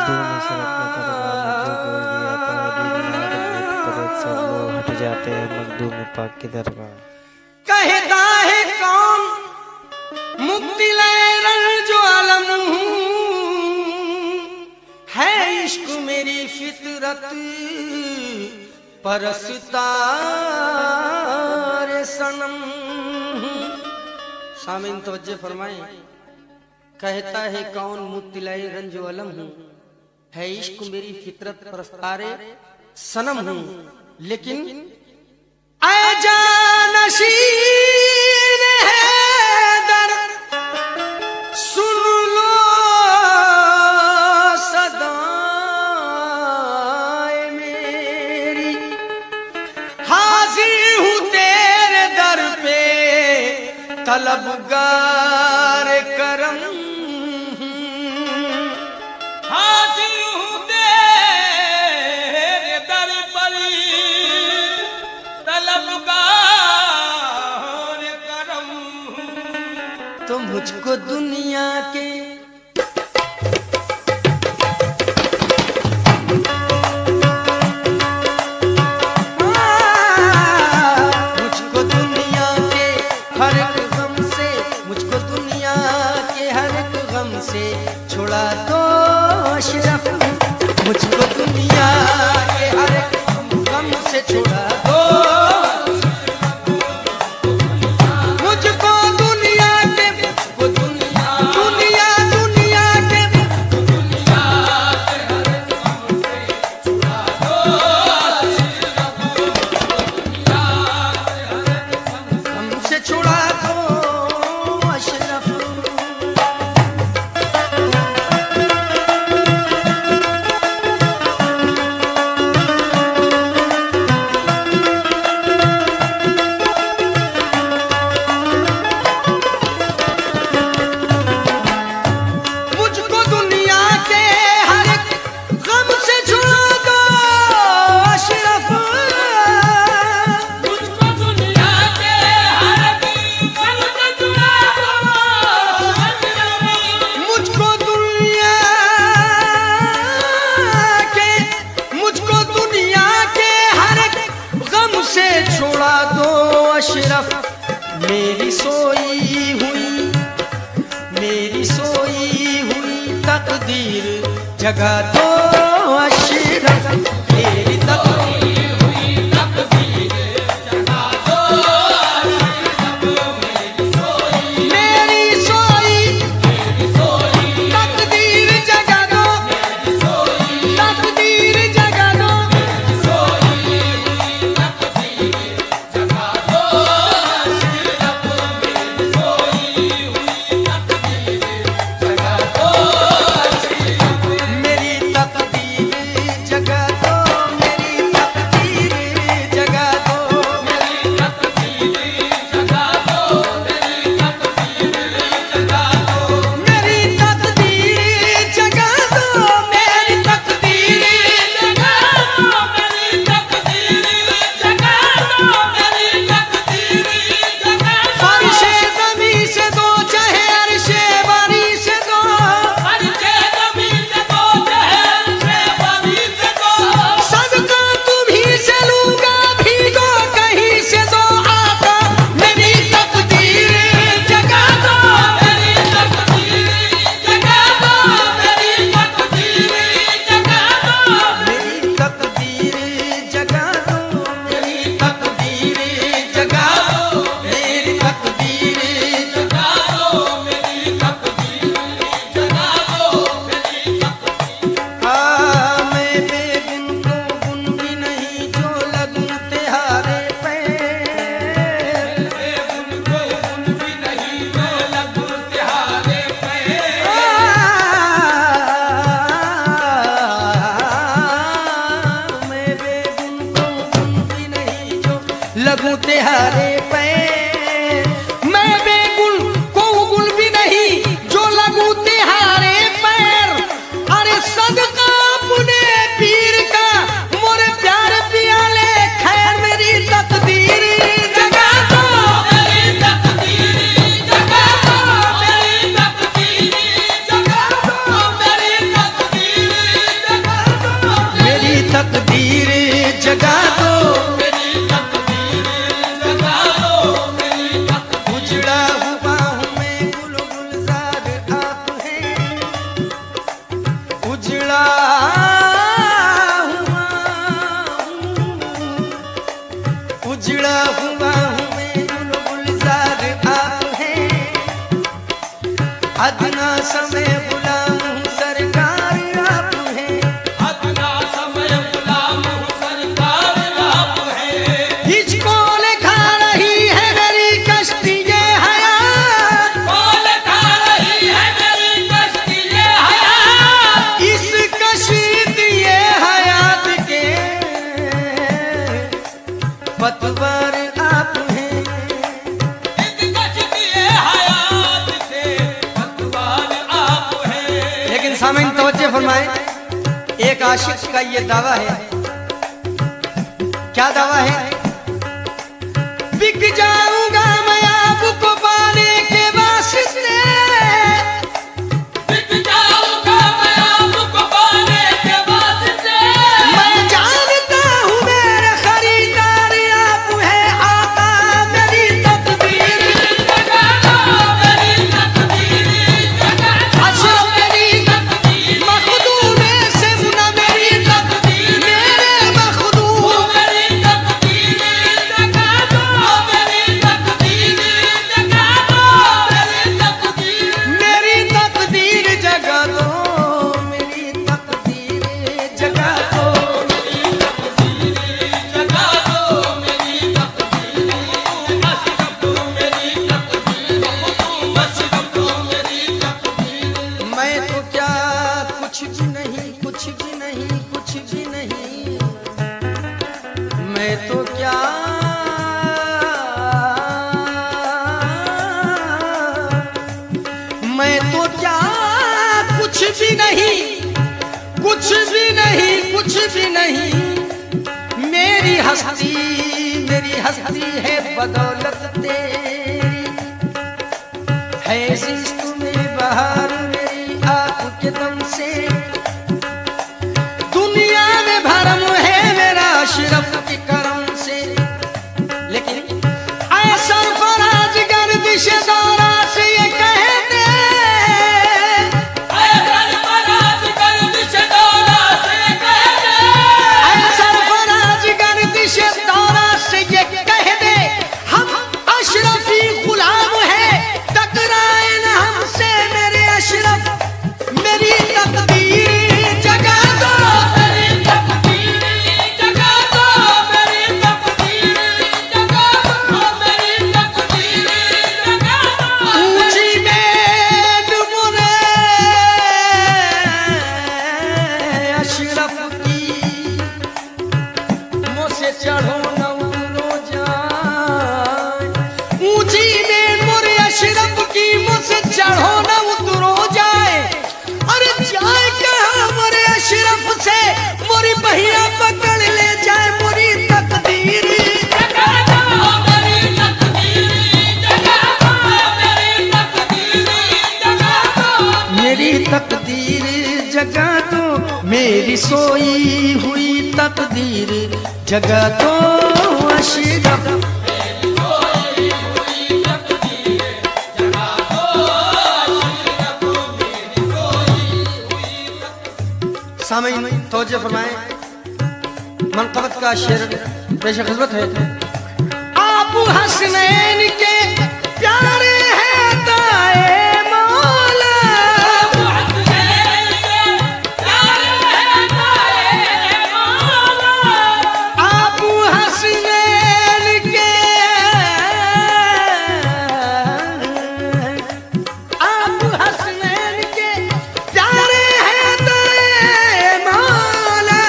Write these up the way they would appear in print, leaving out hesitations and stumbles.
धूम सरकता दरगाह में जो कोई भी आता है बीमार भूत प्रेत सब लोग हट जाते हैं मखदूम पाक की दरगाह। कहता है कौन मुक्ति ले जो आलम है इश्क मेरी फितरत परसता रे सनम। सामीन तवज्जो फरमाएं। कहता है कौन मुक्ति लाए रंजो अलम हूँ है इश्क मेरी फितरत परस्तारे सनम हूँ, लेकिन ऐ जानशीन हैदर सुन लो सदाएं मेरी, हाजिर हूँ तेरे दर पे तलबगार करम। तो मुझको दुनिया के मुझको दुनिया के हर एक गम से, मुझको दुनिया के हर एक गम से छुड़ा दो अशरफ, मुझको दुनिया के हर एक गम से छुड़ा दो। मेरी सोई हुई तकदीर जगा दो अशरफ, मेरी तकदीर हुई तकदीर जगा दो अशरफ, मेरी सोई तकदीर जगा दो, तकदीर जगा दो, मेरी समय गुलाम हूँ सरकार आप हैं, अदना समय गुलाम हूँ सरकार आप हैं। हिचको लिखा रही है मेरी कश्ती ये हयात, कौन खा रही है मेरी कश्ती ये हयात, इस कश्ती ये हयात के पतवार आप हैं। इस कश्ती ये हयात के पतवार आप हैं। लेकिन सामईन तवज्जो फरमाए, एक आशिक का ये दावा है। क्या दावा है? बिक जाऊंगा मैं आपको पाने के वास्ते, बिक जाऊंगा मैं आपको पाने के वास्ते। मैं जानता हूँ मेरे खरीदार आप हैं आका मेरी तकदीर, जगा दो मेरी तकदीर, जगा दो अशरफ मेरी तकदीर, मखदूम से मुना मेरी तकदीर, मेरे मखदूम मेरी तकदीर, जगा दो मेरी तकदीर, जगा दो मेरी तकदीर। मेरी तकदीर जगा दो, मेरी तकदीर जगा दो। जगा दो मेरी तकदीर, अशरफ मेरी तकदीर, अशरफ मेरी तकदीर। मैं तो क्या कुछ भी नहीं, कुछ भी नहीं, कुछ भी नहीं, मैं तो क्या मैं तो क्या कुछ भी नहीं, कुछ भी नहीं, कुछ भी नहीं। मेरी हस्ती है बदौलत तेरी, है जिस्त में बहार मेरी आपके दम से। दुनिया में भरम है मेरा अशरफ के करम से, लेकिन ऐसा फराज गर्दिश दौरा से ये कहते, ऐसा फराज गर्दिश दौरा से कहते, ऐसा फराज गर्दिश दौरा से ये कह दे, हम अशरफी गुलाम है, टकराए न हमसे मेरे अशरफ। मेरी तकदीर जगा दो, मेरी तकदीर जगा दो, मेरी तकदीर जगा दो, मेरी तकदीर जगा दो। ऊंची मेड मुने अशरफ की, मुझसे चढ़ो न उतरो जाए। ऊंची मेड मुरे अशरफ की, मुझसे चढ़ो न उतरो जाए। अरे जाए कहाँ मोरे अशरफ से, मोरी बहिया पकड़ ले जाए मोरी तकदीर। जगा दो मेरी तकदीर, जगा दो मेरी तकदीर, जगा दो। मेरी तकदीर जगा दो, मेरी सोई हुई तकदीर जगा दो अशरफ। सामईन तवज्जो फरमाएं, मनक़बत का शेर पेश खिदमत है। आप हसनैन के प्यारे हैं दाए मौला, आप हसनैन के, आप हसनैन के प्यारे हैं दाए मौला।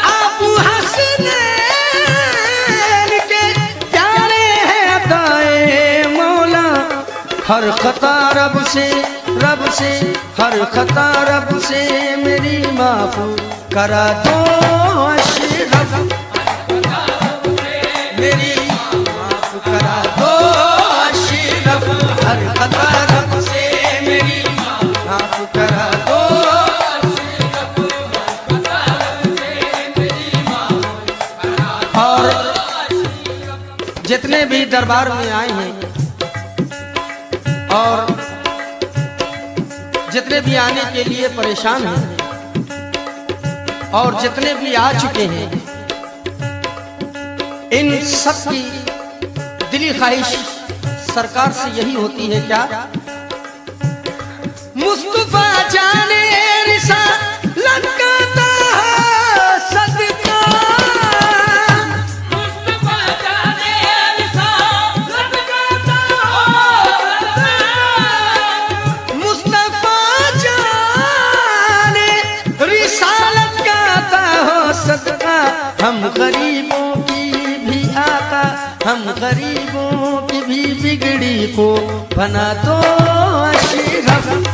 आप हसनैन के प्यारे हैं दाए मौला। हर खता रब से, रब से, हर खता रब से मेरी माफ करा दो अशरफ। मेरी माफ करा दो अशरफ, हर खता रब से मेरी माफ करा दो। और जितने भी दरबार में आए हैं और जितने भी आने के लिए परेशान हैं और जितने भी आ चुके हैं, इन सब की दिली ख्वाहिश सरकार से यही होती है क्या? मुस्तफा जाने रिसालत का सदका, मुस्तफा जाने रिसालत का मुस्तफा जाने रिसालत का हो सदका, हम गरीबों की भी आता, हम गरीबों की भी बिगड़ी को बना दो अशरफ।